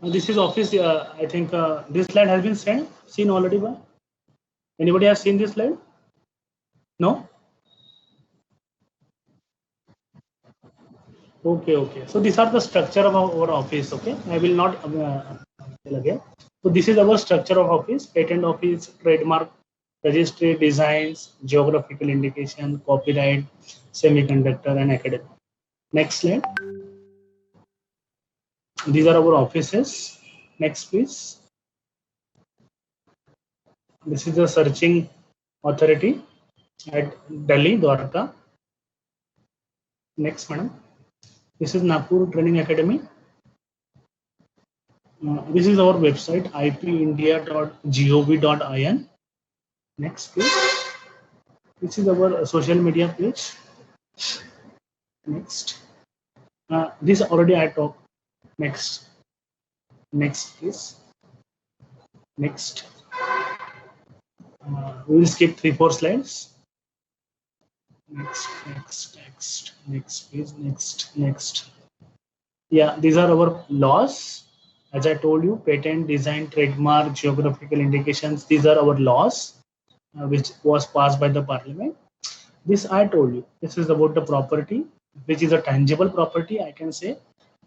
This is office. I think this slide has been seen already. By anybody has seen this slide? No. Okay, okay. So these are the structure of our office. Okay, I will not tell again. So this is our structure of office: patent office, trademark, registry, designs, geographical indication, copyright, semiconductor, and academic. Next slide. These are our offices. Next, please. This is the searching authority at Delhi, Dwarka. Next, madam. This is Nagpur Training Academy. This is our website ipindia.gov.in. Next, please. This is our social media page. Next. This already I talked. Next. Next, please. Next. We will skip 3-4 slides. Next, please. Next. Yeah, these are our laws. As I told you, patent, design, trademark, geographical indications. These are our laws, which was passed by the parliament. This I told you. This is about the property, which is a tangible property. I can say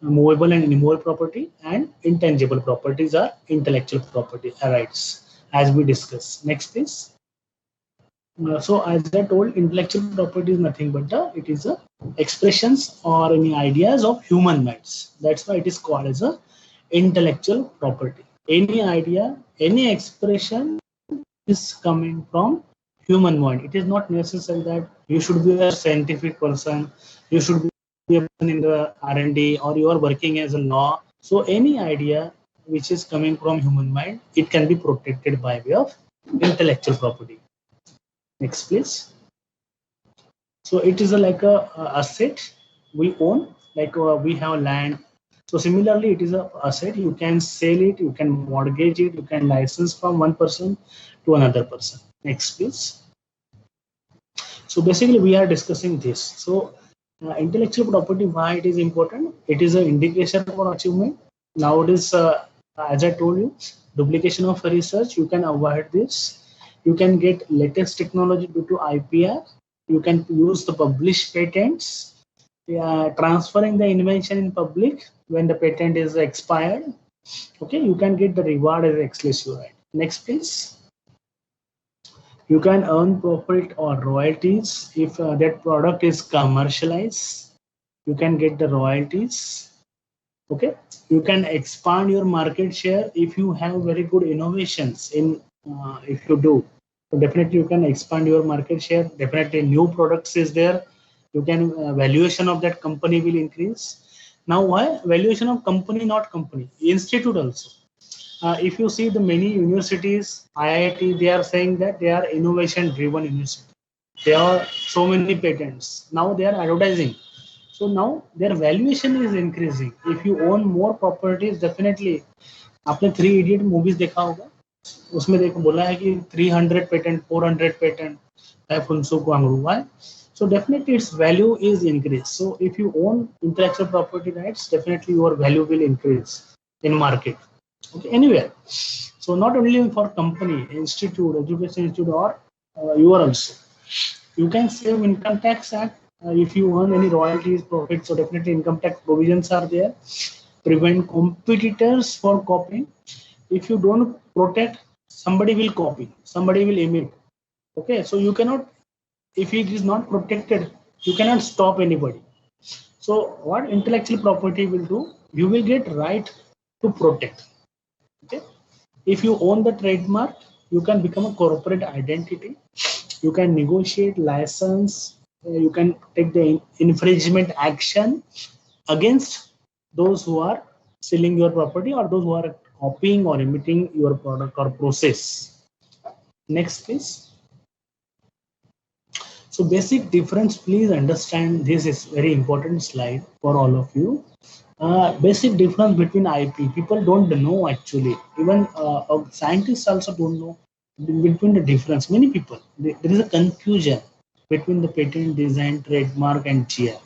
movable and immovable property, and intangible properties are intellectual property rights, as we discussed. Next, please. So as I told, intellectual property is nothing but it is a expressions or any ideas of human minds. That's why it is called as a intellectual property. Any idea, any expression is coming from human mind. It is not necessary that you should be a scientific person, you should be a person in the R&D, or you are working as a law. So any idea which is coming from human mind, it can be protected by way of intellectual property. Next, please. So it is like a asset we own, like we have land. So similarly, it is a asset. You can sell it, you can mortgage it, you can license from one person to another person. Next, please. So basically, we are discussing this. So intellectual property, why it is important? It is an indication for achievement. Nowadays, as I told you, duplication of research, you can avoid this. You can get latest technology due to IPR. You can use the published patents. Transferring the invention in public when the patent is expired. Okay, you can get the reward as exclusive right. Next, please. You can earn profit or royalties if that product is commercialized. You can get the royalties. Okay, you can expand your market share if you have very good innovations in if you do. So definitely you can expand your market share. Definitely new products is there. You can valuation of that company will increase. Now why valuation of company, not company, institute also. If you see the many universities, IIT, they are saying that they are innovation driven university. There are so many patents. Now they are advertising. So now their valuation is increasing. If you own more properties, definitely. आपने 3 Idiot movies देखा होगा, उसमें देखो बोला है कि 300 patent, 400 patent है Phunsukh Wangdu. Why? So definitely its value is increased. So if you own intellectual property rights, definitely your value will increase in market. Okay, anywhere. So not only for company, institute, education institute, or you are also. You can save income tax act if you earn any royalties, profits. So definitely income tax provisions are there. Prevent competitors for copying. If you don't protect, somebody will copy, somebody will emit. Okay, so you cannot, if it is not protected, you cannot stop anybody. So what intellectual property will do, you will get right to protect. Okay, if you own the trademark, you can become a corporate identity. You can negotiate license. You can take the infringement action against those who are selling your property or those who are copying or imitating your product or process. Next, please. So basic difference, please understand, this is very important slide for all of you. Basic difference between IP, people don't know actually. Even scientists also don't know between the difference. Many people, there is a confusion between the patent, design, trademark, and GR.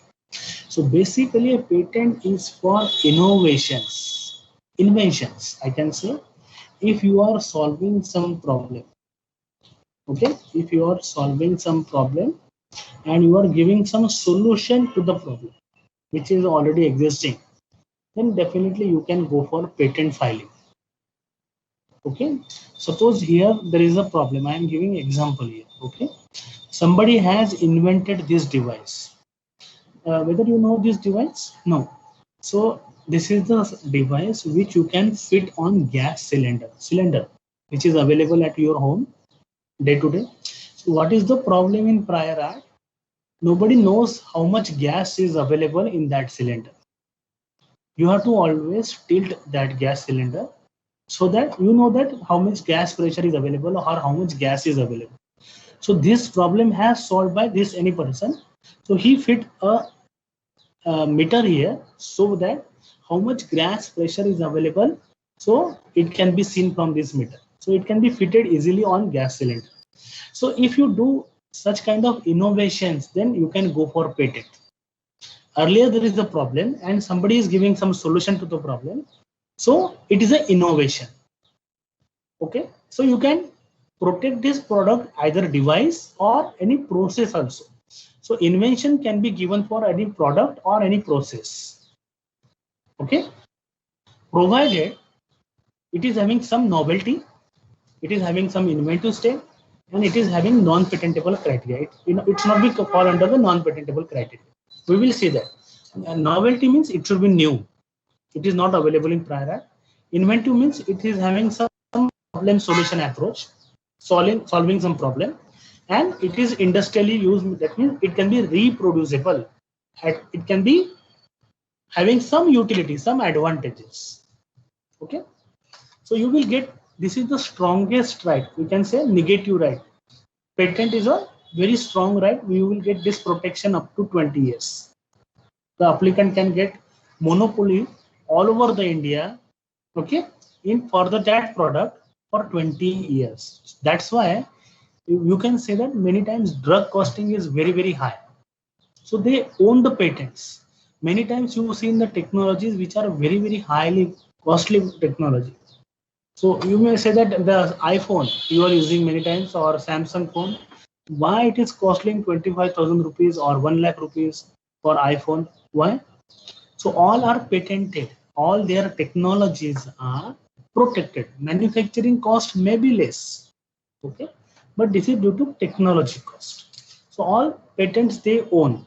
So basically, a patent is for innovations. inventions. I can say if you are solving some problem, okay, if you are solving some problem and you are giving some solution to the problem which is already existing, then definitely you can go for patent filing. Okay, suppose here there is a problem. I am giving example here. Okay, somebody has invented this device. Whether you know this device? No. So this is the device which you can fit on gas cylinder which is available at your home day to day. So what is the problem in prior art? Nobody knows how much gas is available in that cylinder. You have to always tilt that gas cylinder so that you know that how much gas pressure is available or how much gas is available. So this problem has solved by this any person. So he fit a meter here so that how much gas pressure is available, so it can be seen from this meter. So it can be fitted easily on gas cylinder. So if you do such kind of innovations, then you can go for patent. Earlier there is a problem and somebody is giving some solution to the problem, so it is an innovation. Okay, so you can protect this product, either device or any process also. So invention can be given for any product or any process. Okay, provided it is having some novelty, it is having some inventive state, and it is having non-patentable criteria. It's not be fall under the non-patentable criteria. We will see that. Novelty means it should be new. It is not available in prior art. Inventive means it is having some problem solution approach, solving some problem, and it is industrially used. That means it can be reproducible. It can be having some utility, some advantages. Okay, so you will get, this is the strongest right. We can say negative right. Patent is a very strong right. We will get this protection up to 20 years. The applicant can get monopoly all over the India, okay, in further that product for 20 years. That's why you can say that many times drug costing is very, very high. So they own the patents. Many times you see in the technologies which are very, very highly costly technology. So you may say that the iPhone you are using many times or Samsung phone, why it is costing 25,000 rupees or 1 lakh rupees for iPhone? Why? So all are patented. All their technologies are protected. Manufacturing cost may be less, okay, but this is due to technology cost. So all patents they own.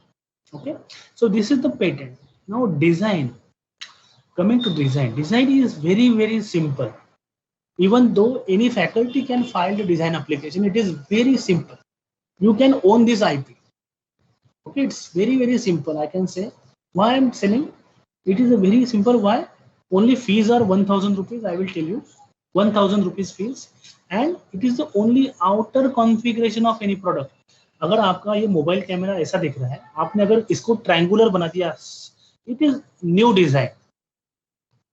Okay, so this is the patent. Now design. Coming to design, design is very, very simple. Even though any faculty can file the design application, it is very simple. You can own this IP. Okay, it's very, very simple. I can say why I'm selling. It is a very simple. Why? Only fees are 1,000 rupees. I will tell you 1,000 rupees fees, and it is the only outer configuration of any product. अगर आपका ये mobile camera ऐसा दिख रहा है, आपने अगर इसको ट्रायंगुलर बना दिया, it is new design.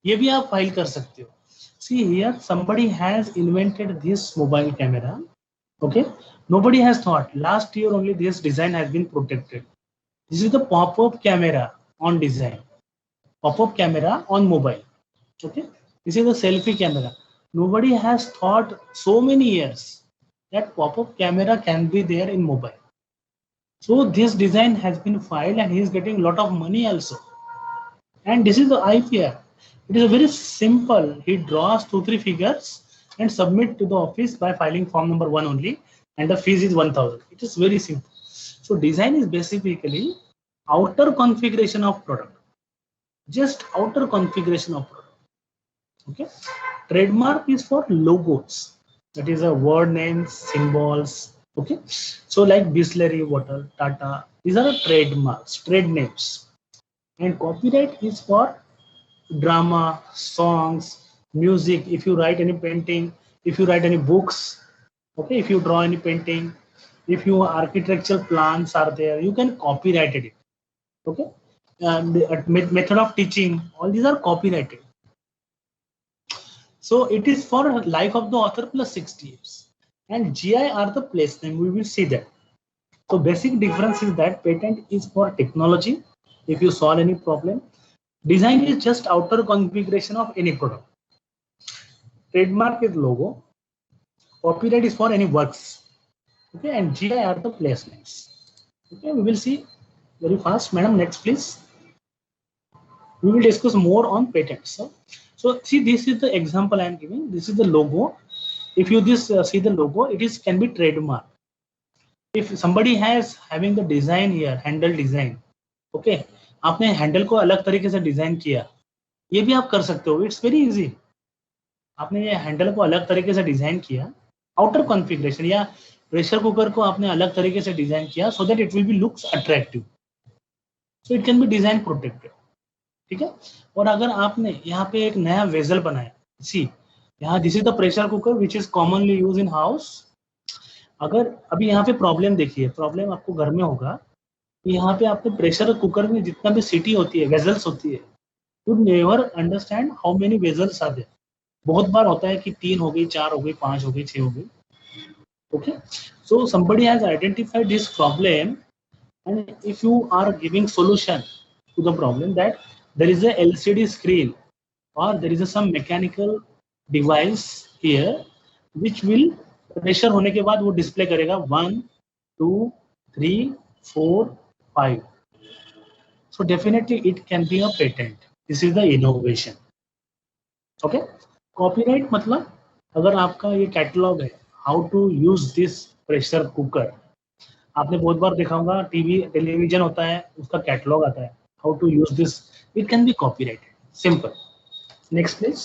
ये भी आप फाइल कर सकते हो. See here, somebody has invented this mobile camera. Okay, nobody has thought. Last year only this design has been protected. This is the pop-up camera on design. Pop-up camera on mobile. Okay, this is the selfie camera. Nobody has thought so many years that pop-up camera can be there in mobile. So this design has been filed and he is getting a lot of money also. And this is the IPR. It is a very simple. He draws 2-3 figures and submit to the office by filing form number 1 only, and the fees is 1,000. It is very simple. So design is basically outer configuration of product, just outer configuration of product. Okay, trademark is for logos, that is a word names, symbols. Okay, so like Bisleri water, Tata, these are trademarks, trade names. And copyright is for drama, songs, music. If you write any painting, if you write any books, okay, if you draw any painting, if your architectural plans are there, you can copyright it. Okay, the method of teaching, all these are copyrighted. So it is for life of the author plus 60 years. And GI are the place name. We will see that. So basic difference is that patent is for technology. If you solve any problem, design is just outer configuration of any product. trademark is logo, copyright is for any works, okay, and GI are the placements. Okay, we will see very fast. Madam, next please. We will discuss more on patents. So see, this is the example I am giving. This is the logo. If you this see the logo, it is can be trademark. If somebody has having the design here, handle design, okay, आपने handle को अलग तरीके से design किया, ये भी आप कर सकते हो. It's very easy. आपने ये हैंडल को अलग तरीके से डिजाइन किया, आउटर कॉन्फ़िगरेशन या प्रेशर कुकर को आपने अलग तरीके से डिजाइन किया, so that it will be looks attractive. So it can be design protected. ठीक है. और अगर आपने यहाँ पे एक नया वेजल बनाया, सी यहाँ this is the pressure cooker which is commonly use in house. अगर अभी यहाँ पे प्रॉब्लम देखिए, प्रॉब्लम आपको घर में होगा कि यहाँ पे आपके प्रेशर कुकर में जितना भी सीटी होती है, वेजल्स होती है, you never understand how many vessels are there. बहुत बार होता है कि 3 हो गई, 4 हो गई, 5 हो गई, 6 हो गई. Okay, so somebody has identified this problem, and if you are giving solution to the problem that there is a LCD screen or there is a some mechanical device here which will pressure होने के बाद वो display करेगा 1 2 3 4 5. so definitely it can be a patent. This is the innovation. okay, copyright मतलब अगर आपका ये catalogue है, how to use this pressure cooker, आपने बहुत बार देखा होगा, टीवी टेलीविजन होता है, उसका कैटलॉग आता है, how to use this, it can be copyrighted. Simple. Next please.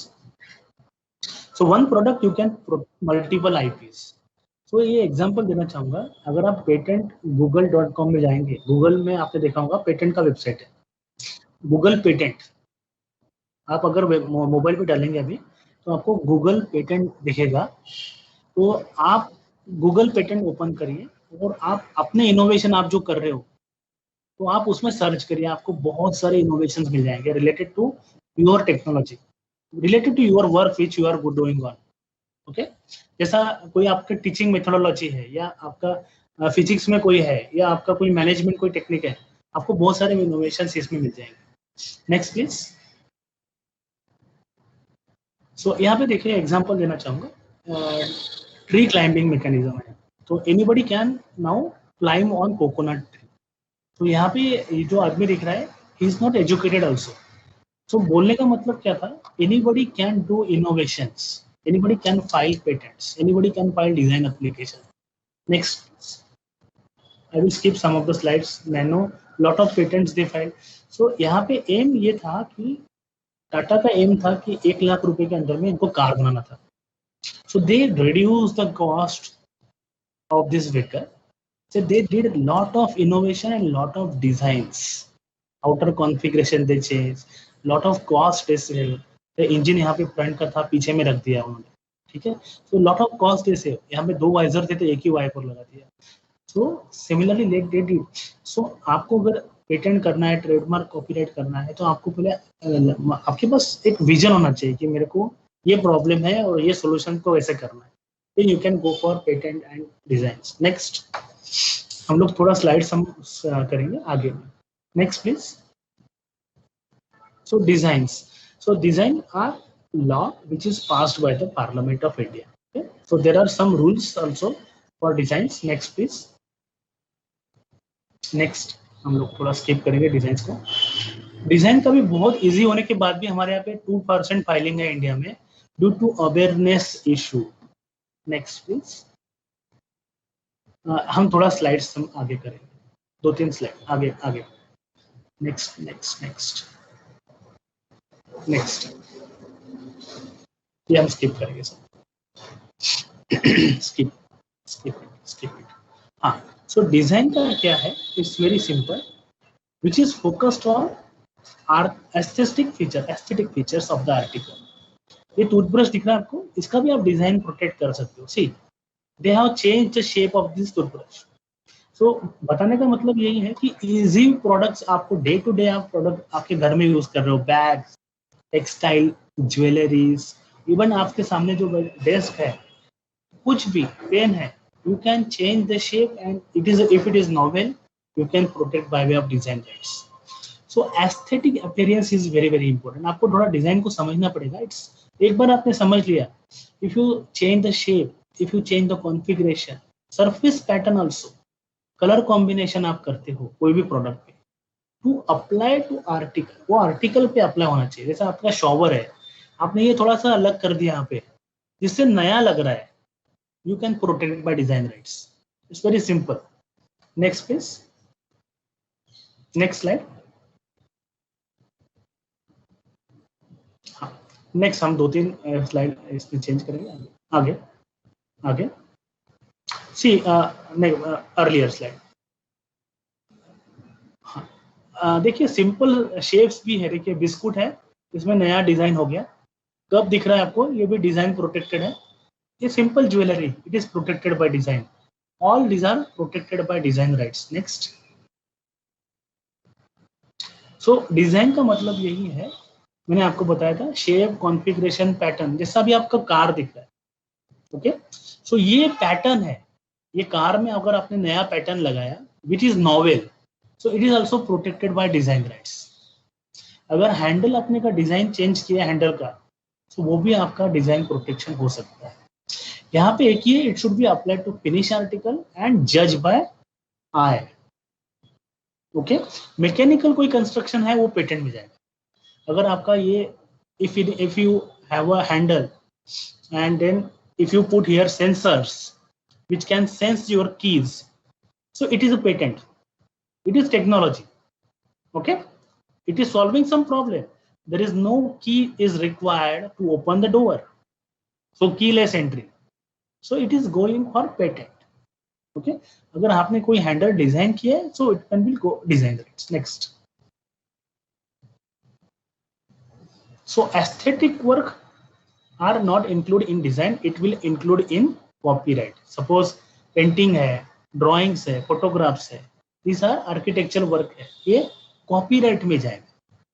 So one product you can multiple IPs. So ये एग्जांपल देना चाहूँगा. अगर आप पेटेंट google.com में जाएंगे, गूगल में आपने देखा होगा पेटेंट का वेबसाइट है, गूगल पेटेंट. आप अगर मोबाइल पे डालेंगे अभी तो आपको गूगल पेटेंट दिखेगा. तो आप गूगल पेटेंट ओपन करिए और आप अपने इनोवेशन आप जो कर रहे हो तो आप उसमें सर्च करिए, आपको बहुत सारे इनोवेशंस मिल जाएंगे related to your technology, related to your work which you are doing on. Okay, जैसा कोई आपका टीचिंग मेथोडोलॉजी है, या आपका फिजिक्स में कोई है, या आपका कोई मैनेजमेंट कोई टेक्निक है, आपको बहुत सारे इनोवेशंस इसमें मिल जाएंगे. Next please. सो यहाँ पे देखिए एग्जांपल देना चाहूँगा. ट्री क्लाइंबिंग मैकेनिज्म है, तो anybody can now climb on coconut tree. तो यहाँ पे जो आदमी दिख रहा है, he is not educated also. So बोलने का मतलब क्या था, anybody can do innovations, anybody can file patents, anybody can file design application. Next, I will skip some of the slides. Nano lot of patents they file. So यहाँ पे M ये था कि टाटा का एम था कि 1 लाख रुपए के अंदर में इनको कार बनाना था. So they reduce the cost of this vehicle. So they did a lot of innovation and lot of designs. Outer configuration they changed, lot of cost they save. The engine यहाँ पे front का था, पीछे में रख दिया उन्होंने. ठीक है, so lot of cost they save. यहाँ पे 2 वाइजर थे तो एक ही वाइपर लगा दिया. So similarly they did. So आपको अगर पेटेंट करना है, ट्रेडमार्क कॉपीराइट करना है, तो आपको पहले आपके पास एक विजन होना चाहिए कि मेरे को ये प्रॉब्लम है और ये सोल्यूशन को ऐसे करना है. Then you can go for patent and designs. Next. हम लोग थोड़ा स्लाइड्स हम करेंगे आगे में. Next please. So designs. So design are law which is passed by the parliament of India. So there are some rules also for designs. Next please. Next हम लोग थोड़ा स्किप करेंगे डिजाइन्स को. डिजाइन का भी बहुत इजी होने के बाद भी हमारे यहाँ पे 2% फाइलिंग है इंडिया में due to awareness issue. Next please. हम थोड़ा स्लाइड्स हम आगे करेंगे, 2-3 स्लाइड आगे आगे. Next next next next. ये हम स्किप करेंगे सब. Skip skip skip. हाँ, सो डिजाइन का क्या है, it's very simple, which is focused on aesthetic features of the article. ये टूथब्रश दिख रहा है आपको, इसका भी आप डिजाइन प्रोटेक्ट कर सकते हो. सी they have changed the shape of this toothbrush. So बताने का मतलब यही है कि easy products आपको डे टू डे आप प्रोडक्ट आपके घर में यूज कर रहे हो, बैग्स, टेक्सटाइल, ज्वेलरीज, इवन आपके सामने जो डेस्क है, कुछ भी पेन है, you can change the shape and it is, if it is novel, you can protect by way of design rights. So aesthetic appearance is very very important. आपको थोड़ा design को समझना पड़ेगा. एक बार आपने समझ लिया, if you change the shape, if you change the configuration, surface pattern also, colour combination आप करते हो कोई भी प्रोडक्ट पे, टू अप्लाई टू आर्टिकल, वो आर्टिकल पे अप्लाई होना चाहिए। जैसे आपका शॉवर है, आपने ये थोड़ा सा अलग कर दिया यहाँ पे, जिससे नया लग रहा है, you can protect it by design rights. It's very simple. Next please. Next slide. Next हम 2-3 स्लाइड इसमें चेंज करेंगे, आगे आगे सी अर्लियर स्लाइड। हाँ, देखिए सिंपल शेप्स भी है, देखिए बिस्कुट है, इसमें नया डिजाइन हो गया, कब दिख रहा है आपको, ये भी डिजाइन प्रोटेक्टेड है, ये simple jewellery, it is protected by design, all these are protected by design rights. Next. So design का मतलब यही है, मैंने आपको बताया था, शेप, कॉन्फ़िगरेशन, पैटर्न, जैसा भी आपका कार दिख रहा है, ओके। सो ये पैटर्न है, ये कार में अगर आपने नया पैटर्न लगाया which is novel, so it is also protected by design rights. अगर हैंडल आपने का डिजाइन चेंज किया हैंडल का, तो वो भी आपका डिजाइन प्रोटेक्शन हो सकता है। यहाँ पे एक ही है, it should be applied to finish article and जज बाय आई, ओके। मैकेनिकल कोई कंस्ट्रक्शन है वो पेटेंट में जाएगा। अगर आपका ये if you have a handle and then if you put here sensors which can sense your keys, so it is a patent, it is technology, okay, it is solving some problem, there is no key is required to open the door, so keyless entry, so it is going for patent, okay। अगर आपने कोई handle design किया है, so it can be go design rights. Next. So aesthetic work are not included in design, it will include in copyright. Suppose painting है, drawings है, photographs है, these are architectural work है, ये copyright में जाएगा,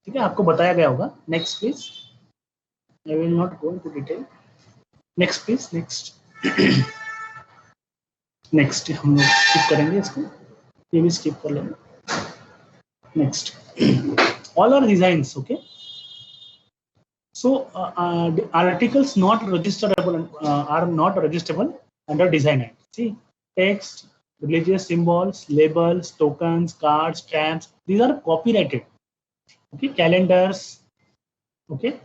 ठीक है, आपको बताया गया होगा। Next please. I will not go into detail. Next please. Next. Next हम लोग skip करेंगे इसको, ये भी skip कर लेंगे। Next. All are designs, okay. So articles not registerable are not registerable under Design Act. See, text, religious symbols, labels, tokens, cards, stamps, these are copyrighted. Okay, calendars, okay,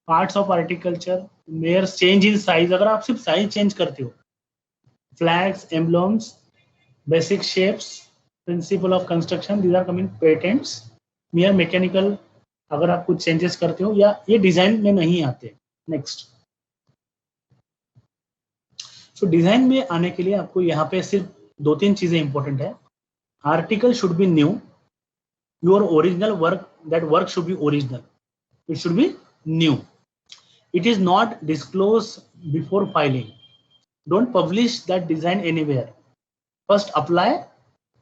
parts of horticulture, mere change in size, अगर आप सिर्फ size change करते हो, flags, emblems, basic shapes, principle of construction, these are coming patents. Mere mechanical, अगर आप कुछ changes करते हो या ये डिजाइन में नहीं आते। नेक्स्ट। सो डिजाइन में आने के लिए आपको यहाँ पे सिर्फ 2-3 चीजें इंपॉर्टेंट है। Article should be new, your original work, that work should be original, it should B new, it is not disclose before filing, don't publish that design anywhere, first apply.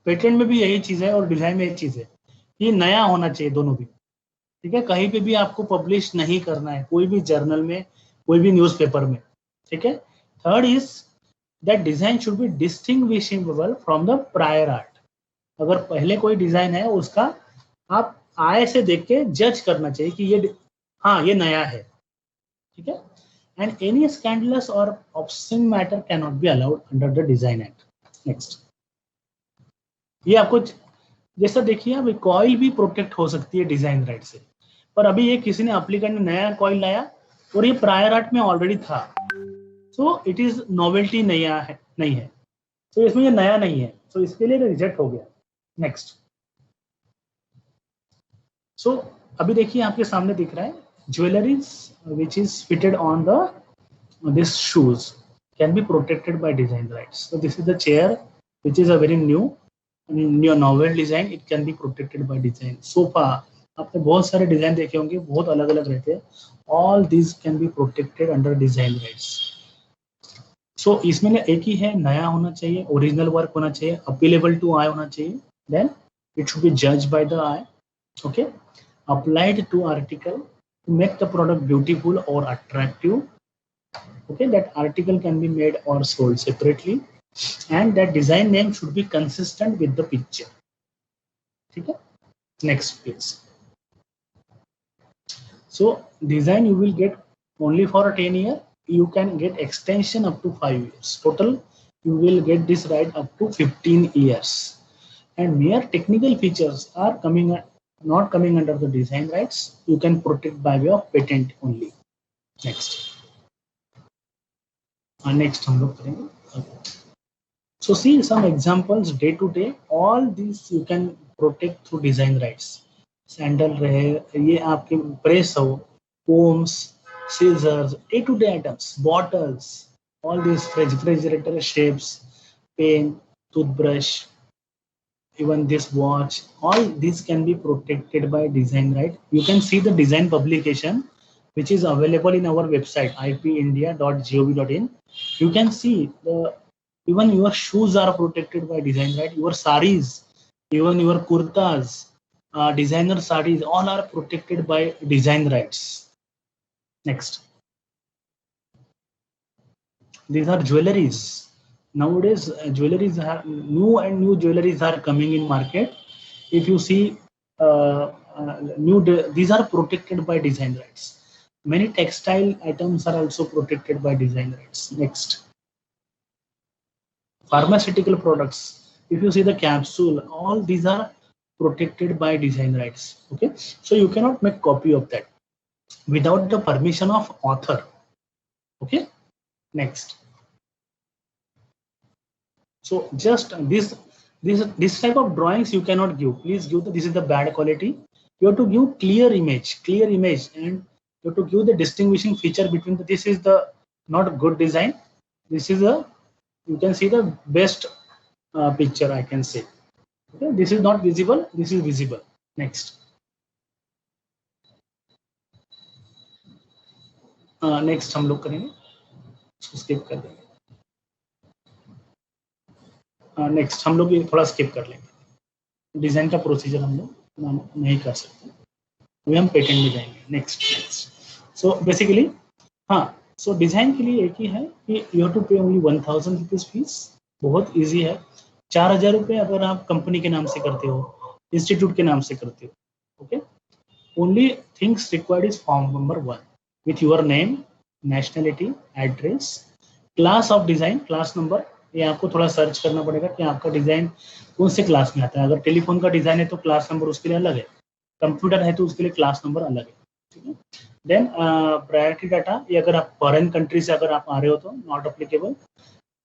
Patent में भी यही चीज है और design में यही चीज है, ये नया होना चाहिए दोनों भी, ठीक है। कहीं पे भी आपको पब्लिश नहीं करना है, कोई भी जर्नल में, कोई भी न्यूज़पेपर में, ठीक है। Third is that design should be distinguishable from the prior art. अगर पहले कोई डिजाइन है उसका आप आय से देख के जज करना चाहिए कि ये हाँ ये नया है, ठीक है। एंड एनी स्कैंडलस और obscene matter can not be allowed under the design act. Next. ये आपको जैसा देखिए, अब कॉइल भी प्रोटेक्ट हो सकती है डिजाइन राइट से, पर अभी ये किसी ने एप्लीकेंट ने नया कॉइल लाया और ये प्रायर आर्ट में ऑलरेडी था, सो इट इज नोवेल्टी नहीं है, तो इसमें ये नया नहीं है, तो इसके लिए रिजेक्ट हो गया। नेक्स्ट। सो अभी देखिए आपके सामने दिख रहा है, jewelleries which is fitted on the this shoes can be protected by design rights. So this is the chair which is a very new novel design, it can be protected by design. Sofa, आपने बहुत सारे design देखे होंगे, बहुत अलग अलग रहते हैं, all this can be protected under design rights. So इसमें एक ही है, नया होना चाहिए, ओरिजिनल वर्क होना चाहिए, अपीलेबल टू आई होना चाहिए, देन इट शुड बी जज by the eye, okay, applied to article to make the product beautiful और attractive, okay, that article can be made और sold separately, and that design name should be consistent with the picture, ठीक है। Next please. So design you will get only for 10 years. You can get extension up to 5 years. Total, you will get this right up to 15 years. And mere technical features are not coming under the design rights. You can protect by way of patent only. Next. Next हम लोग करेंगे. So see some examples day to day. All these you can protect through design rights. Sandal रहे, ये आपके press हो, combs, scissors, day to day items, bottles, all these refrigerator shapes, pen, toothbrush, even this watch, all these can be protected by design right. You can see the design publication which is available in our website ipindia.gov.in. You can see even your shoes are protected by design right. Your saris, even your kurtas, designer saris, all are protected by design rights. Next, these are jewelries. Nowadays jewelries are new jewelries are coming in market. If you see these are protected by design rights. Many textile items are also protected by design rights. Next, pharmaceutical products, if you see the capsule, all these are protected by design rights. Okay, so you cannot make copy of that without the permission of author. Okay, next. So just this type of drawings you cannot give. Please give this is the bad quality. You have to give clear image, and you have to give the distinguishing feature between this is the not good design, this is a, you can see the best picture I can say. Okay, this is not visible, this is visible. Next, next हम लोग करेंगे, skip कर देंगे. Next हम लोग ये थोड़ा skip कर लेंगे. डिजाइन का प्रोसीजर हम लोग नहीं कर सकते, अभी हम पेटेंट में जाएंगे. नेक्स्ट. सो बेसिकली हाँ, सो डिजाइन के लिए एक ही है कि यू हैव टू पे ओनली 1000 रुपीज फीस. बहुत इजी है. 4000 रुपये अगर आप कंपनी के नाम से करते हो, इंस्टीट्यूट के नाम से करते हो. Okay, only things required is form number 1 with your name, nationality, address, class of design, class number. ये आपको थोड़ा सर्च करना पड़ेगा कि आपका डिजाइन कौन से क्लास में आता है. अगर टेलीफोन का डिजाइन है तो क्लास नंबर उसके लिए अलग है, कंप्यूटर है तो उसके लिए क्लास नंबर अलग है. ठीक है. देन प्रायोरिटी डाटा, ये अगर आप फॉरेन कंट्री से अगर आप आ रहे हो तो not applicable.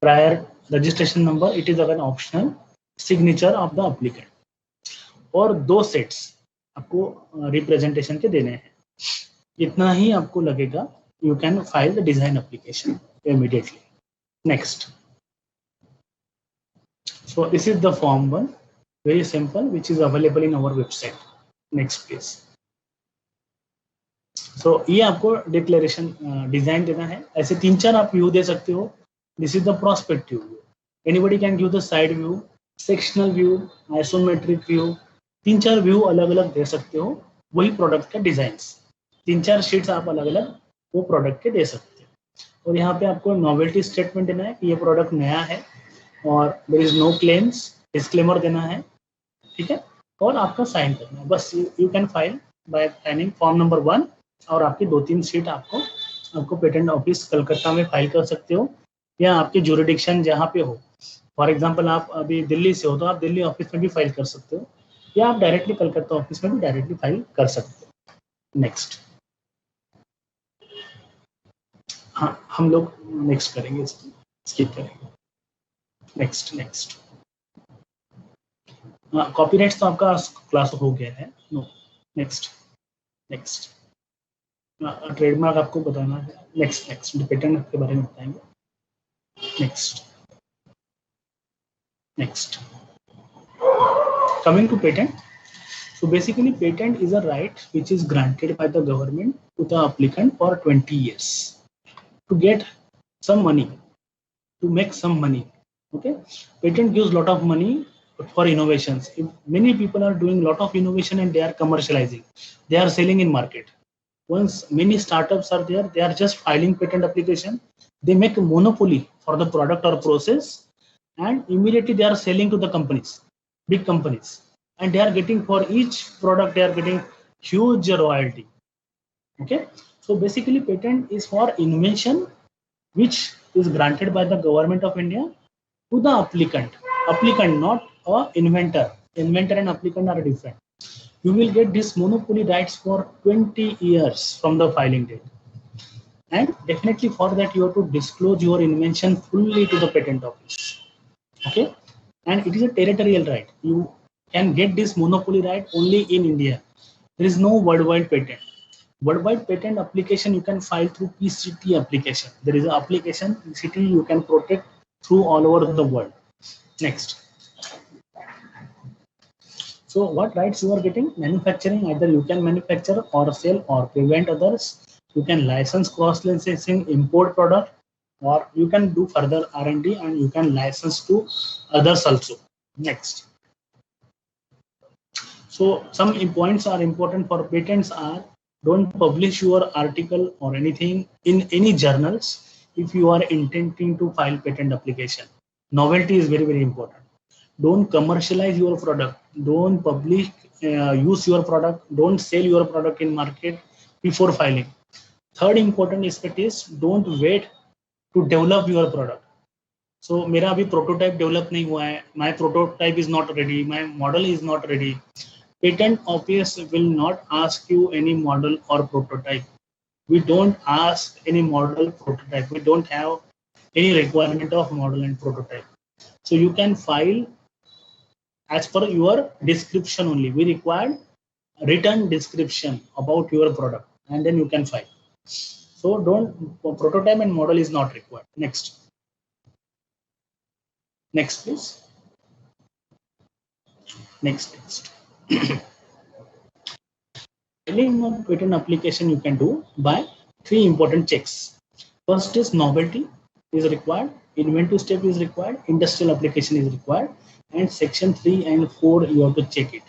Prior registration number, it is अगर optional. Signature of the applicant. और 2 सेट्स आपको रिप्रेजेंटेशन के देने हैं. इतना ही आपको लगेगा. You can file the design application immediately. Next. So this is the form 1, very simple, which is available in our website. Next please. So ये आपको डिक्लेरेशन डिजाइन देना है. ऐसे 3-4 आप व्यू दे सकते हो. This is the prospective view. Anybody can give the side view, sectional view, isometric view. 3-4 view अलग अलग दे सकते हो. वही प्रोडक्ट का डिजाइन 3-4 शीट्स आप अलग अलग वो प्रोडक्ट के दे सकते हो. और यहाँ पे आपको नोवेल्टी स्टेटमेंट देना है कि ये प्रोडक्ट नया है और there is no claims, disclaimer देना है. ठीक है, और आपका साइन करना है. बस you can file by signing form number 1. और आपकी 2-3 शीट आपको पेटेंट ऑफिस कलकत्ता में फाइल कर सकते हो, या आपकी ज्यूरिडिक्शन जहाँ पे हो. फॉर एग्जांपल आप अभी दिल्ली से हो तो आप दिल्ली ऑफिस में भी फाइल कर सकते हो, या आप डायरेक्टली कलकत्ता ऑफिस में भी डायरेक्टली फाइल कर सकते हो. नेक्स्ट. हाँ, हम लोग नेक्स्ट करेंगे, स्किप करेंगे. नेक्स्ट. कॉपीराइट्स तो आपका क्लास हो गया है. नो. नेक्स्ट. ट्रेडमार्क आपको बताना है. नेक्स्ट पेटेंट के बारे में बताएंगे. Next. Coming to patent. So basically patent is a right which is granted by the government to the applicant for 20 years to get some money, to make some money. Okay, patent gives lot of money for innovations. If many people are doing lot of innovation and they are commercializing, they are selling in market. Once many startups are there, they are just filing patent application, they make a monopoly for the product or process, and immediately they are selling to the companies, big companies, and they are getting for each product they are getting huge royalty. Okay, So basically patent is for invention which is granted by the government of India to the applicant. Applicant, not a inventor. Inventor and applicant are different. You will get this monopoly rights for 20 years from the filing date. And definitely for that you have to disclose your invention fully to the patent office. Okay, and it is a territorial right. You can get this monopoly right only in India. There is no worldwide patent. Worldwide patent application you can file through PCT application. There is an application PCT you can protect through all over the world. Next. So what rights you are getting? Manufacturing, either you can manufacture or sell or prevent others. You can license cross-licensing import product, or you can do further R&D and you can license to others also. Next. So some points are important for patents are: don't publish your article or anything in any journals if you are intending to file patent application. Novelty is very, very important. Don't commercialize your product. Don't publish, use your product. Don't sell your product in market before filing. Third important aspect is don't wait to develop your product. So मेरा अभी prototype develop नहीं हुआ है. My prototype is not ready. My model is not ready. Patent office will not ask you any model or prototype. We don't ask any model prototype. We don't have any requirement of model and prototype. So you can file as per your description only. We require written description about your product and then you can file. So don't, prototype and model is not required. Next. Next, please. Next. Filing of patent application you can do by 3 important checks. First is novelty is required, inventive step is required, industrial application is required, and section 3 and 4 you have to check it.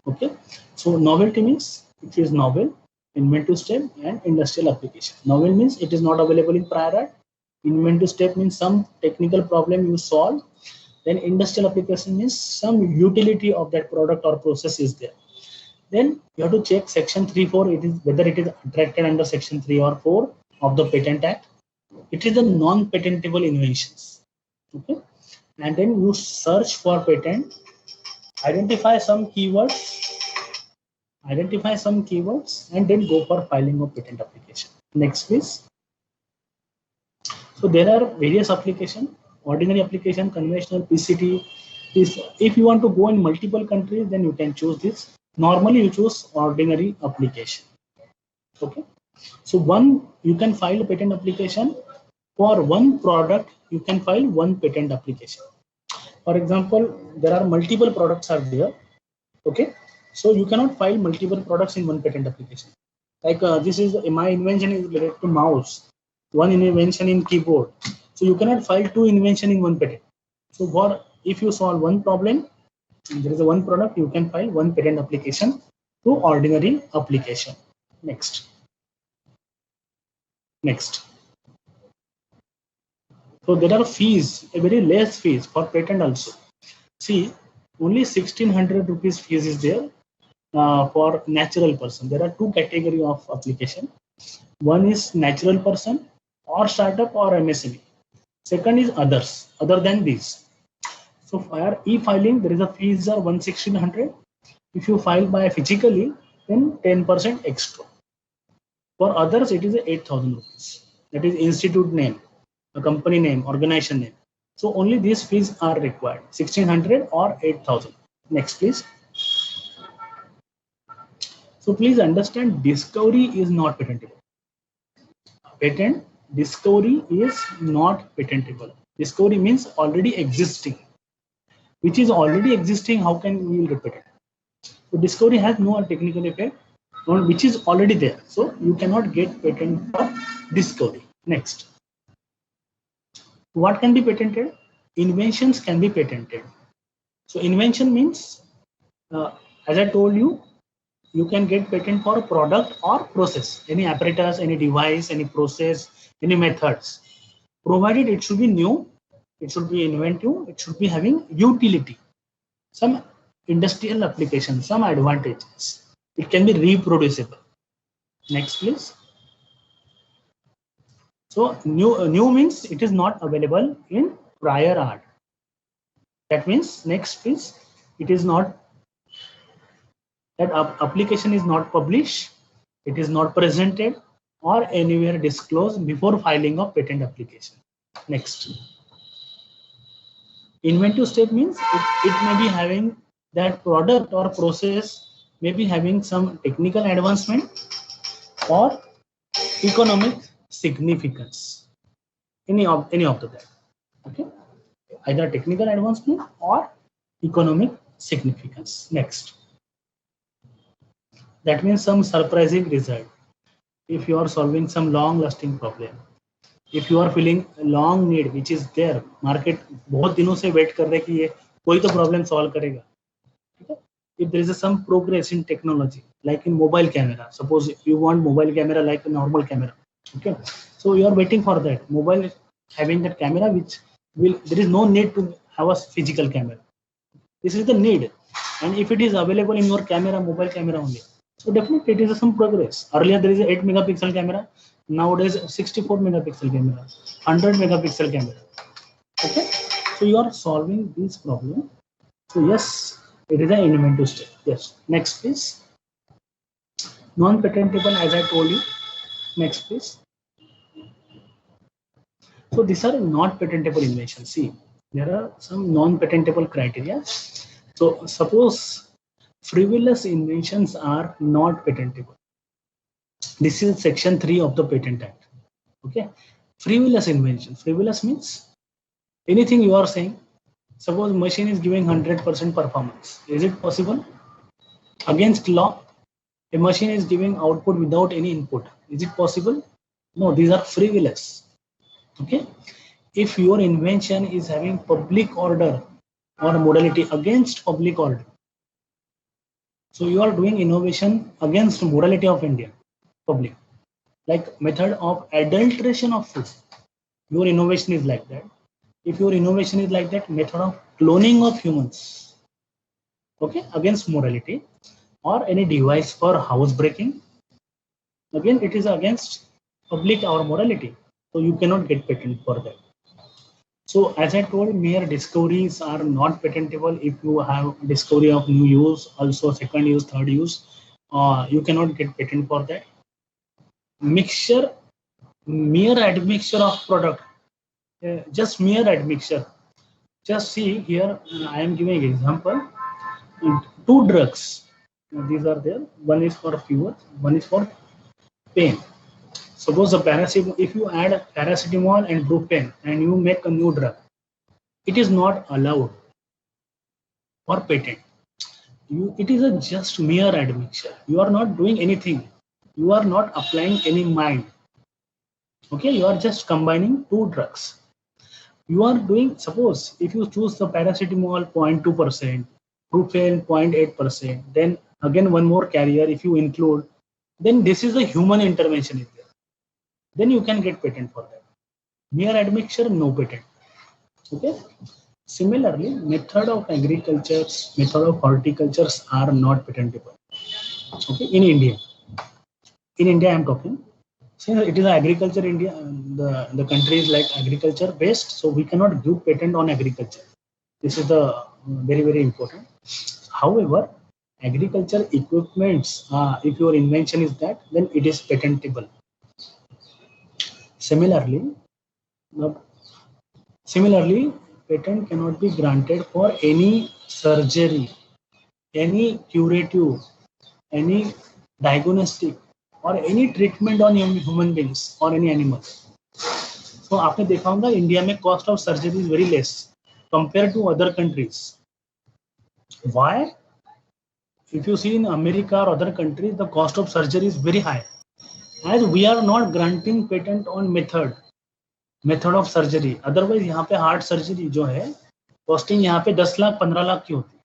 Okay, so novelty means it is novel, inventive step and industrial application. Novel means it is not available in prior art. Inventive step means some technical problem you solve. Then industrial application means some utility of that product or process is there. Then you have to check section 3-4, it is whether it is attracted under section 3 or 4 of the Patent Act. It is the non-patentable inventions. Okay, and then you search for patent, identify some keywords, and then go for filing of patent application. Next, please. So there are various applications: ordinary application, conventional, PCT. If you want to go in multiple countries, then you can choose this. Normally you choose ordinary application. Okay, so you can file a patent application for one product. You can file one patent application. For example, there are multiple products are there. Okay, so you cannot file multiple products in one patent application. Like this is my invention is related to mouse, one invention in keyboard. So you cannot file 2 invention in one patent. So for if you solve one problem, there is a one product, you can file one patent application to ordinary application. Next. So there are fees, a very less fees for patent also. See, only 1600 rupees fees is there for natural person. There are 2 category of application. One is natural person or startup or MSME. Second is others, other than these. So for e-filing, there is a fees of 1600. If you file by physically, then 10% extra. For others, it is 8,000 rupees. That is institute name, a company name, organization name. So only these fees are required, 1600 or 8,000. Next, please. So please understand, discovery is not patentable. Patent discovery is not patentable. Discovery means already existing. Which is already existing, how can we repeat it? So discovery has no technical effect on which is already there. So you cannot get patent for discovery. Next. What can be patented? Inventions can be patented. So invention means, as I told you, you can get patent for a product or process, any apparatus, any device, any process, any methods, provided it should be new, it should be inventive, it should be having utility, some industrial application, some advantages. It can be reproducible. Next, please. So new means it is not available in prior art. That means next is it is not, that application is not published, it is not presented or anywhere disclosed before filing of patent application. Next, inventive step means it may be having that product or process may be having some technical advancement or economic significance. Any of that. Okay, either technical advancement or economic significance. Next, that means some surprising result. If you are solving some long lasting problem, if you are feeling long need which is there, market बहुत दिनों से wait कर रहे कि ये कोई तो problem solve करेगा. If there is some progress in technology, like in mobile camera, suppose you want mobile camera like a normal camera, okay, so you are waiting for that mobile having that camera which will, there is no need to have a physical camera. This is the need, and if it is available in your camera, mobile camera only, so definitely it is some progress. Earlier there is a 8 megapixel camera, nowadays 64 megapixel camera, 100 megapixel camera. Okay, so you are solving this problem. So yes, it is an inventive step. Yes. Next please. Non-patentable, as I told you. Next please. So these are not patentable inventions. See, there are some non-patentable criteria. So suppose frivolous inventions are not patentable. This is section 3 of the Patent Act. Okay, frivolous invention. Frivolous means anything you are saying. Suppose machine is giving 100% performance. Is it possible? Against law, a machine is giving output without any input. Is it possible? No, these are frivolous. Okay, if your invention is having public order or modality against public order, so you are doing innovation against morality of India public, like method of adulteration of food, your innovation is like that. If your innovation is like that, method of cloning of humans, okay, against morality, or any device for housebreaking, again it is against public or morality, so you cannot get patent for that. So as I told, mere discoveries are not patentable. If you have discovery of new use, also second use, third use, you cannot get patent for that. Mixture, mere admixture of product, just mere admixture. Just see here, I am giving example. 2 drugs, these are there. One is for fever, one is for pain. Suppose the paracetamol, if you add paracetamol and brufen and you make a new drug, it is not allowed for patent. It is a just mere admixture. You are not doing anything. You are not applying any mind. Okay, you are just combining 2 drugs. You are doing, suppose if you choose the paracetamol 0.2%, brufen 0.8%, then again one more carrier if you include, then this is a human intervention in there. Then you can get patent for that. Mere admixture, no patent. Okay. Similarly, method of agriculture, method of horticulture are not patentable. Okay, in India. In India, I am talking. Since it is agriculture, India, the country is like agriculture based, so we cannot give patent on agriculture. This is the very, very important. However, agriculture equipments, if your invention is that, then it is patentable. Similarly, patent cannot be granted for any surgery, any curative, any diagnostic, or any treatment on human beings or any animals. So आपने देखा होगा India में cost of surgery is very less compared to other countries. Why? If you see in America or other countries, the cost of surgery is very high, as we are not granting patent on method of surgery. Otherwise यहाँ पे heart surgery जो है costing यहाँ पे 10 लाख 15 लाख की होती है.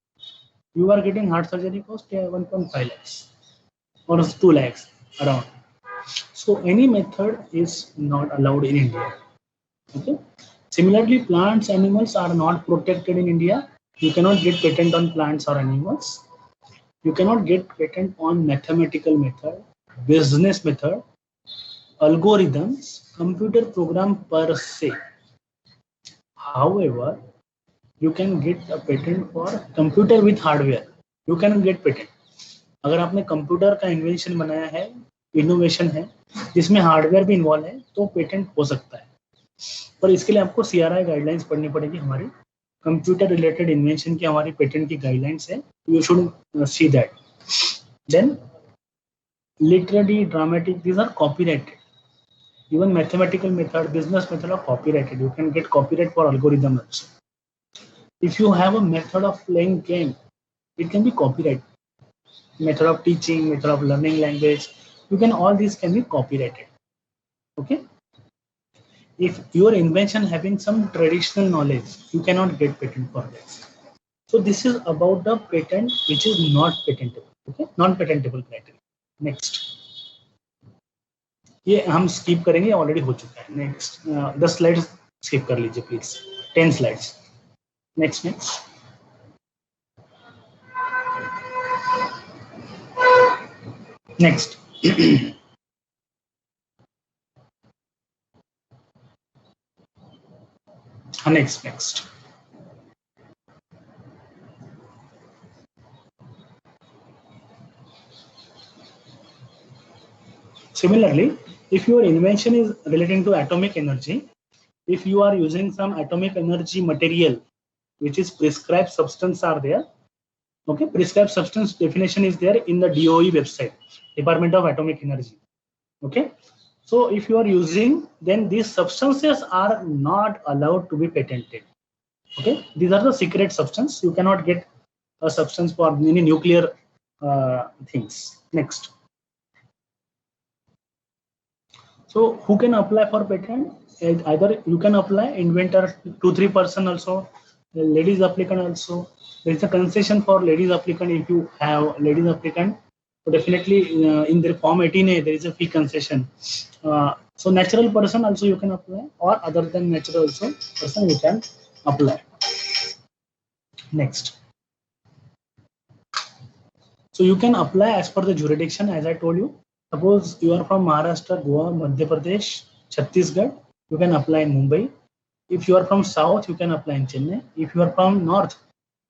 You are getting heart surgery cost 1.5 lakhs or 2 lakhs around. So any method is not allowed in India. Okay. Similarly, plants, animals are not protected in India. You cannot get patent on plants or animals. You cannot get patent on mathematical method, business method, algorithms, computer program per se. However, you can get a patent for computer with hardware. You can get patent. अगर आपने computer का invention बनाया है, innovation है जिसमें hardware भी involve है, तो पेटेंट हो सकता है, पर इसके लिए आपको CRI गाइडलाइंस पढ़नी पड़ेगी. हमारी कंप्यूटर रिलेटेड इन्वेंशन की हमारी पेटेंट की गाइडलाइंस है. You should see that. Then literary, dramatic, these are copyrighted. Even mathematical method, business method are copyrighted. You can get copyright for algorithm also. If you have a method of playing game, it can be copyrighted. Method of teaching, method of learning language, you can, all these can be copyrighted. Okay. If your invention having some traditional knowledge, you cannot get patent for this. So this is about the patent which is not patentable. Okay, non-patentable criteria. Next. ये हम skip करेंगे, already हो चुका है. Next 10 slides skip कर लीजिए please. 10 slides. Next. Next. Next. Similarly, if your invention is relating to atomic energy, if you are using some atomic energy material which is prescribed substance are there. Okay, prescribed substance definition is there in the DOE website, Department of Atomic Energy. Okay, so if you are using, then these substances are not allowed to be patented. Okay, these are the secret substance. You cannot get a substance for any nuclear things. Next. So who can apply for patent? Either you can apply, inventor, 2-3 person also, ladies applicant also. There is a concession for ladies applicant. If you have ladies applicant, so definitely in the form 18A there is a fee concession. So natural person also you can apply, or other than natural also person you can apply. Next. So you can apply as per the jurisdiction, as I told you. Suppose you are from Maharashtra, Goa, Madhya Pradesh, Chhattisgarh, you can apply in Mumbai. If you are from South, you can apply in Chennai. If you are from North,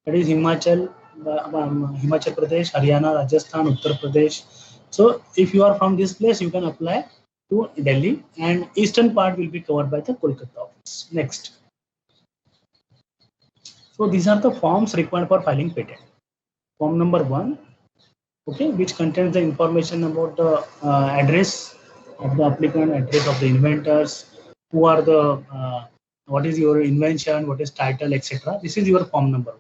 that is Himachal Pradesh, Haryana, Rajasthan, Uttar Pradesh. So if you are from this place, you can apply to Delhi, and eastern part will be covered by the Kolkata office. Next. So these are the forms required for filing patent. Form number 1. Okay, which contains the information about the address of the applicant, address of the inventors, who are the, what is your invention, what is title, etc. This is your form number.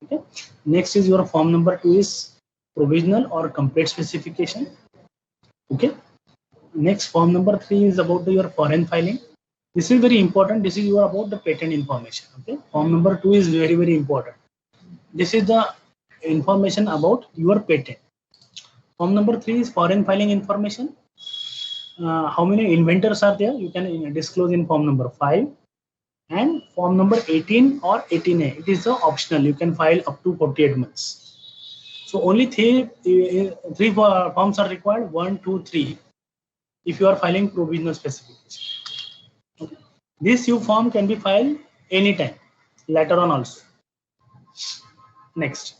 Okay. Next is your form number 2 is provisional or complete specification. Okay. Next, form number 3 is about your foreign filing. This is very important. This is your about the patent information. Okay. Form number 2 is very, very important. This is the information about your patent. Form number 3 is foreign filing information. How many inventors are there? You can disclose in form number 5. And form number 18 or 18A, it is optional. You can file up to 48 months. So only three forms are required. 1, 2, 3. If you are filing provisional specification. Okay. This form can be filed anytime, later on also. Next.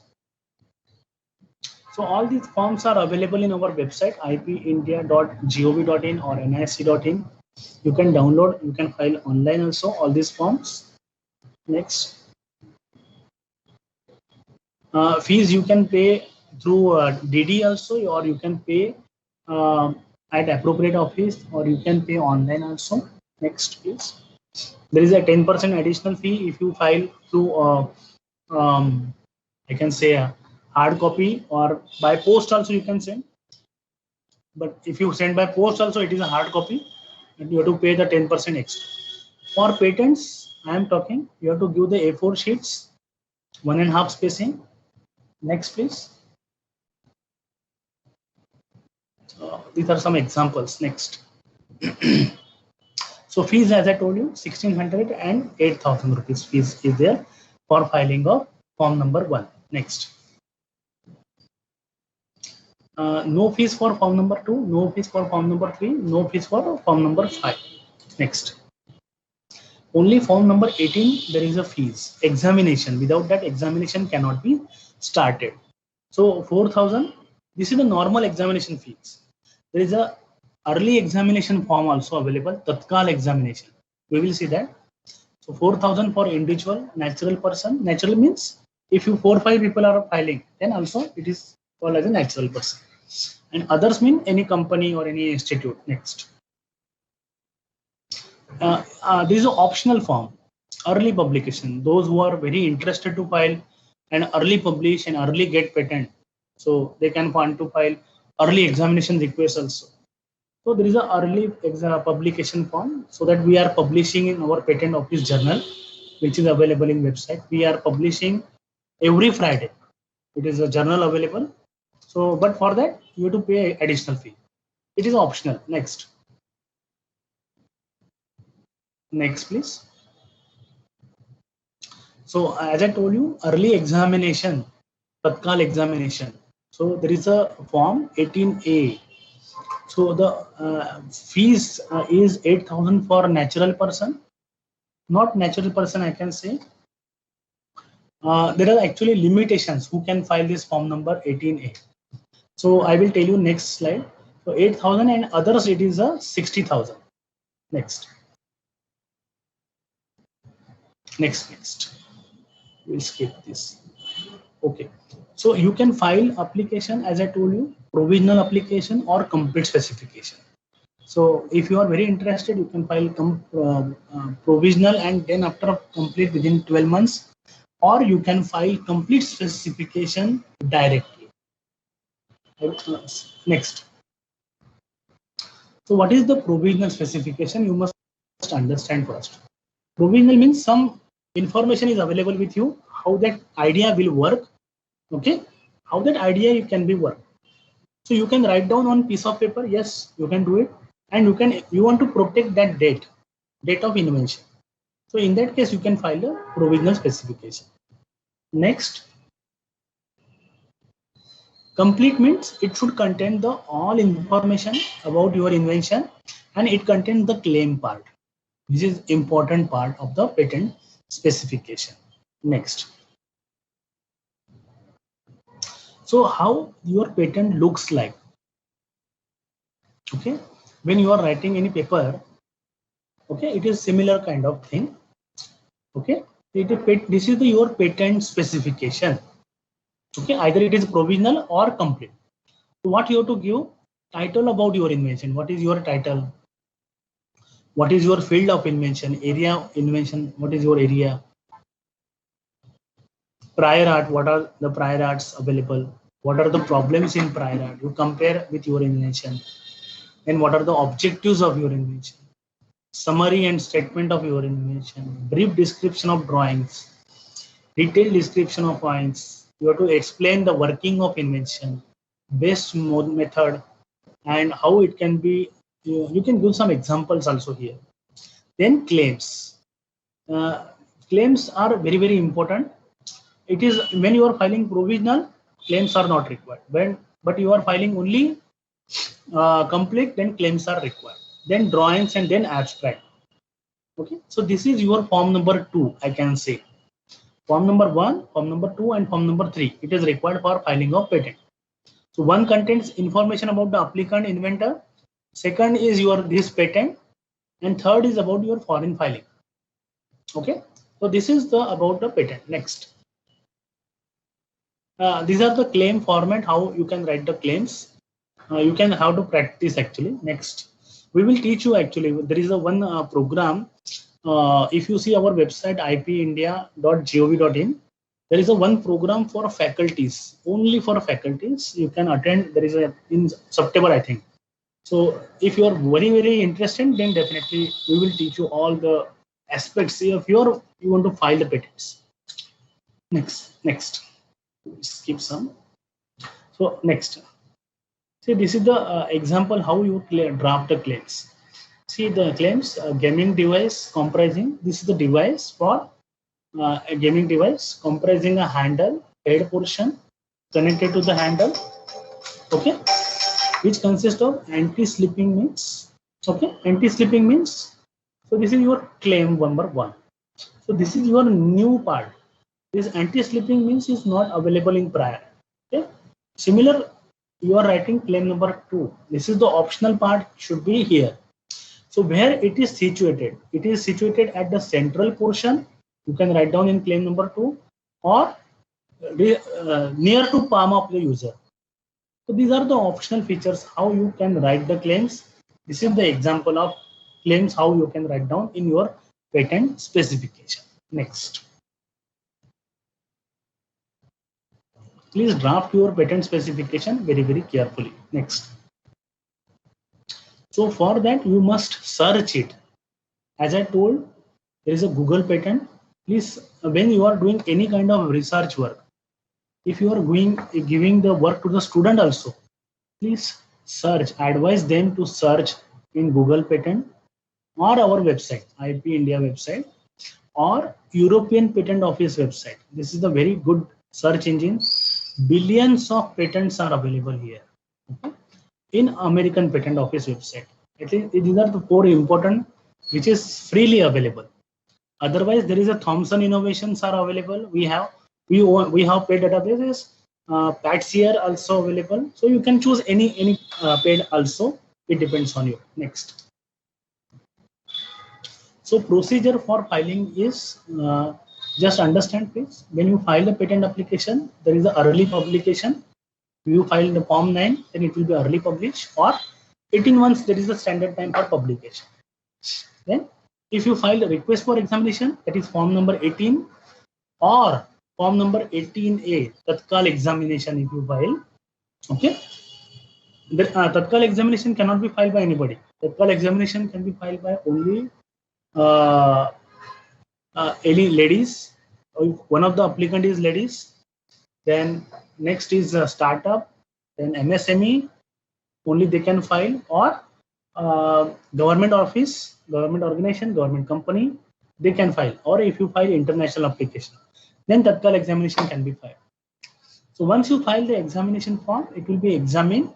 So all these forms are available in our website, ipindia.gov.in or nic.in. You can download, you can file online also all these forms. Next. Fees you can pay through DD also, or you can pay at appropriate office, or you can pay online also. Next, please. There is a 10% additional fee if you file through, I can say a hard copy, or by post also you can send. But if you send by post also, it is a hard copy, and you have to pay the 10% extra. For patents, I am talking, you have to give the A4 sheets, 1.5 spacing. Next, please. These are some examples. Next. So fees, as I told you, 1,600 and 8,000 rupees fees is there for filing of form number 1. Next. No fees for form number 2, no fees for form number 3, no fees for form number 5. Next, only form number 18, there is a fees, examination. Without that, examination cannot be started. So 4,000, this is the normal examination fees. There is a early examination form also available, Tatkal examination. We will see that. So 4,000 for individual, natural person. Natural means if you 4 or 5 people are filing, then also it is called as a natural person. And others mean any company or any institute. Next. This is an optional form, early publication. Those who are very interested to file and early publish and early get patent, so they can want to file early examination request also. So there is a early publication form, so that we are publishing in our patent office journal, which is available in website. We are publishing every Friday. It is a journal available. So, but for that you have to pay additional fee. It is optional. Next. Next, please. So as I told you, early examination, Tatkal examination. So there is a form 18A. So the fees is 8,000 for natural person. Not natural person, I can say. There are actually limitations who can file this form number 18A. So I will tell you next slide. So 8,000 and others it is a 60,000. Next. Next. We'll skip this. Okay. So you can file application, as I told you, provisional application or complete specification. So if you are very interested, you can file provisional and then after complete within 12 months, or you can file complete specification directly. Next. So what is the provisional specification? You must understand first. Provisional means some information is available with you, how that idea will work. Okay, how that idea you can be work. So you can write down on piece of paper. Yes, you can do it, and you want to protect that date of invention. So in that case, you can file a provisional specification. Next, complete means it should contain the all information about your invention, and it contains the claim part. This is important part of the patent specification. Next. So how your patent looks like. Okay, when you are writing any paper, okay, it is similar kind of thing. Okay, this is your patent specification. Okay, either it is provisional or complete. So what you have to give title about your invention. What is your title? What is your field of invention? Area of invention. What is your area? Prior art. What are the prior arts available? What are the problems in prior art? You compare with your invention. And what are the objectives of your invention? Summary and statement of your invention. Brief description of drawings. Detailed description of drawings. You have to explain the working of invention, best method, and how it can be. You can give some examples also here. Then claims. Claims are very, very important. It is when you are filing provisional, claims are not required. But you are filing only complete, then claims are required. Then drawings and then abstract. Okay, so this is your form number 2, I can say. Form number 1, form number 2, and form number 3. It is required for filing of patent. So one contains information about the applicant, inventor. Second is this patent, and third is about your foreign filing. Okay, so this is about the patent. Next. These are the claim format, how you can write the claims. You can have to practice actually. Next, we will teach you actually. There is a one program. If you see our website ipindia.gov.in, there is a one program for faculties, only for faculties. You can attend. There is in September, I think. So if you are very, very interested, then definitely we will teach you all the aspects. If you want to file the patents. Next. Skip some. So next. See, this is the example how you draft the claims. See the claims, gaming device comprising, this is the device for a gaming device comprising a handle, head portion connected to the handle, okay, which consists of anti-slipping means, okay, anti-slipping means So this is your claim number 1. So this is your new part. This anti-slipping means is not available in prior. Okay. Similar, you are writing claim number 2. This is the optional part, should be here. So where it is situated at the central portion. You can write down in claim number 2, or near to palm of the user. So these are the optional features how you can write the claims. This is the example of claims how you can write down in your patent specification. Next. Please draft your patent specification very carefully. Next. So for that you must search it. As I told, there is a Google patent. Please, when you are doing any kind of research work, if you are giving the work to the student also, please search, advise them to search in Google patent or our website, IP India website, or European Patent Office website. This is the very good search engine. Billions of patents are available here. Okay? In American Patent Office website. I think these are the 4 important which is freely available. Otherwise, there is a Thomson Innovations are available. We have paid databases. PatSeer also available. So you can choose any paid also. It depends on you. Next. So procedure for filing is just understand please. When you file a patent application, there is an early publication. You file the Form 9, then it will be early published, or 18 months there is the standard time for publication. Then if you file a request for examination, that is form number 18 or form number 18A, Tatkal examination if you file, okay. The Tatkal examination cannot be filed by anybody. Tatkal examination can be filed by only any ladies. If one of the applicant is ladies, then next is a startup, then MSME, only they can file, or government office, government organization, government company, they can file. Or if you file international application, then Tatkal examination can be filed. So once you file the examination form, it will be examined.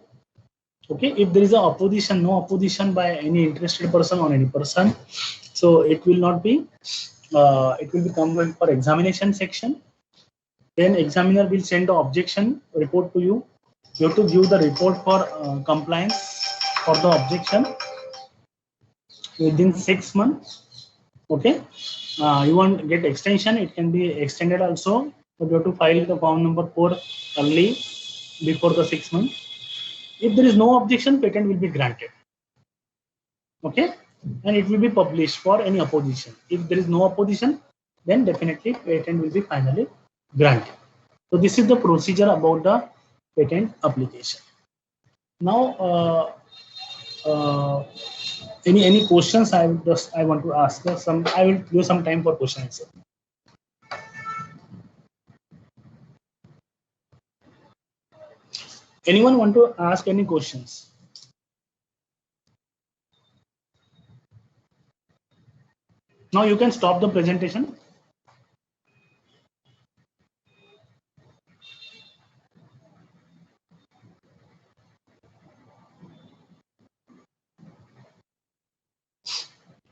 Okay, if there is a opposition, no opposition by any interested person or any person, so it will not be. It will be come for examination section. Then examiner will send the objection report to you. You have to give the report for compliance for the objection within 6 months. Okay, you want to get extension, it can be extended also, but you have to file the form number 4 early before the 6 months. If there is no objection, patent will be granted. Okay, and it will be published for any opposition. If there is no opposition, then definitely patent will be finally granted. So this is the procedure about the patent application. Now, any questions I want to ask? I will give some time for questions. Anyone want to ask any questions? Now you can stop the presentation.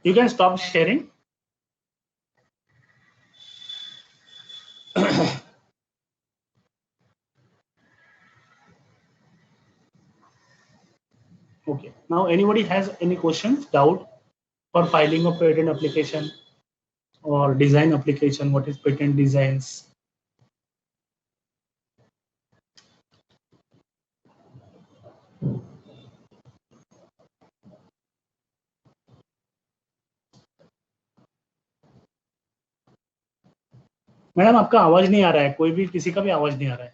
You can stop sharing. Okay. Now anybody has any questions, doubt for filing a patent application or design application? What is patent designs? Madam आपका आवाज नहीं आ रहा है, कोई भी किसी का भी आवाज नहीं आ रहा है.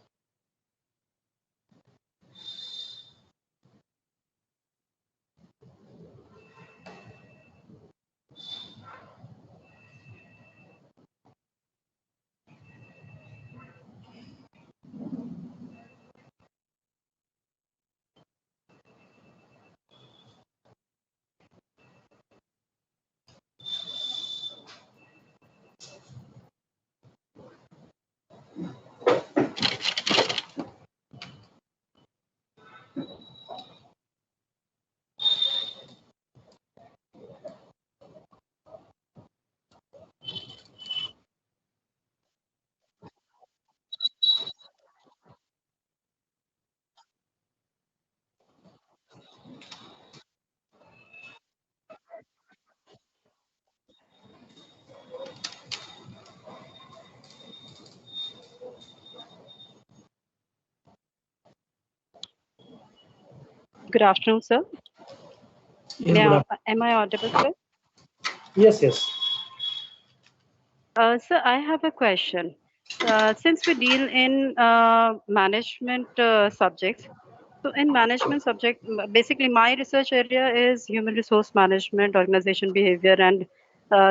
Good afternoon, sir. Yes, good afternoon. Am I audible, sir? Yes, yes. Sir, I have a question. Since we deal in management subjects, so in management subject, basically my research area is human resource management, organization behavior, and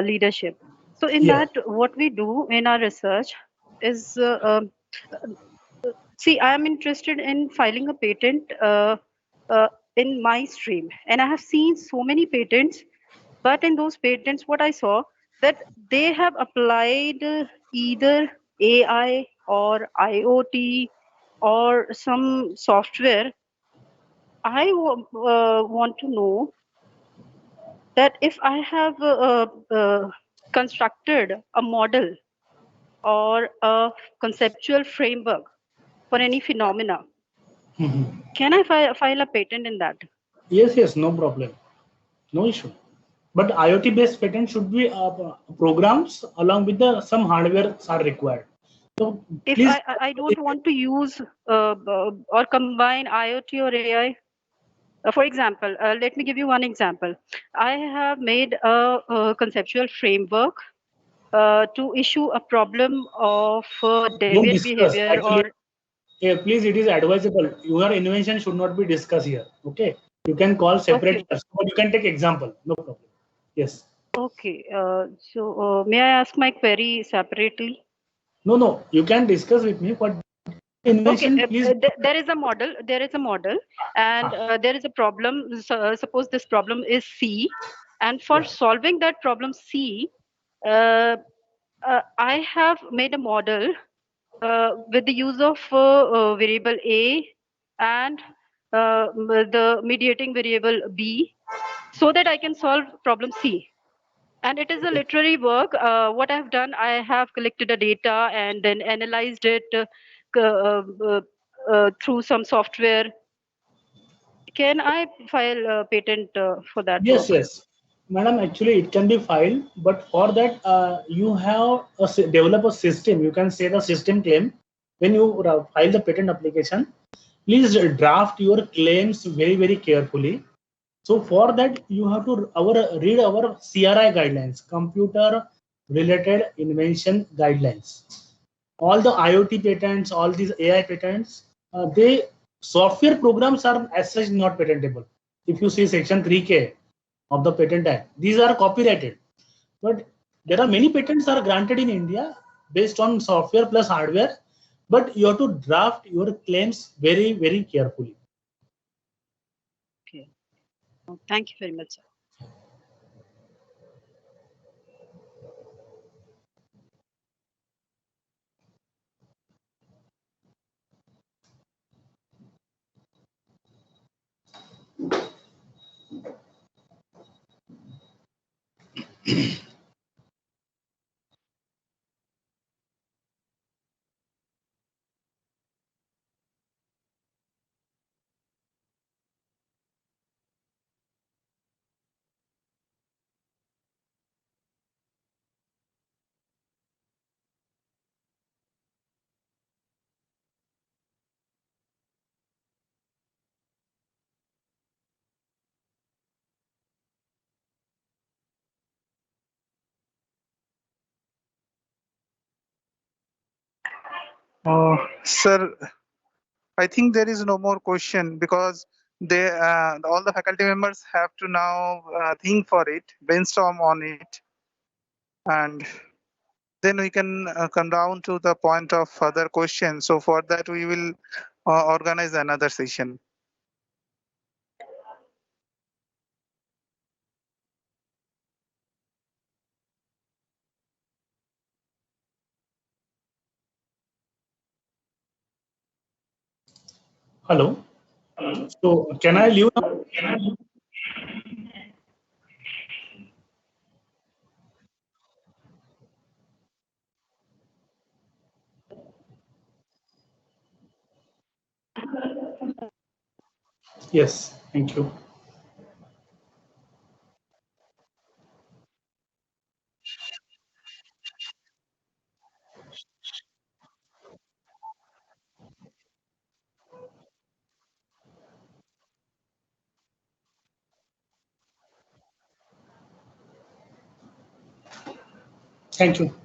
leadership. So in Yeah. that, what we do in our research is, see, I am interested in filing a patent uh, in my stream, and I have seen so many patents. But in those patents, what I saw that they have applied either AI or IoT or some software. Want to know that if I have constructed a model or a conceptual framework for any phenomena, Mhm. can I file a patent in that? Yes, yes, no problem. No issue. But IoT based patent should be programs along with the some hardware are required. So If please. I don't want to use or combine IoT or AI. For example, let me give you one example. I have made a conceptual framework to issue a problem of Don't deviant discuss. behavior Actually, or please, it is advisable. Your invention should not be discussed here. Okay. You can call okay, separate, but you can take example. No problem. Yes. okay. So may I ask my query separately? No, no. You can discuss with me, but Okay, invention, please. there is a model. There is a model, and Ah, there is a problem. So, suppose this problem is C, and for yeah. solving that problem C, uh, I have made a model with the use of variable A and the mediating variable B, so that I can solve problem C. And it is a Okay. literary work. What I've done, I have collected the data and then analyzed it through some software. Can I file a patent for that Yes, work? yes. Madam, actually, it can be filed, but for that, you have develop a system. You can say the system claim. When you file the patent application, please draft your claims very, very carefully. So for that, you have to read our CRI guidelines, computer related invention guidelines. All the IoT patents, all these AI patents, they software programs are as such not patentable. If you see section 3K of the Patent Act, these are copyrighted. But there are many patents are granted in India based on software plus hardware, but you have to draft your claims very, very carefully. Okay. Thank you very much, sir. Sir, I think there is no more question because all the faculty members have to now think for it, brainstorm on it, and then we can come down to the point of further questions. So for that, we will organize another session. Hello. So can I leave now? Yes. Thank you. Thank you.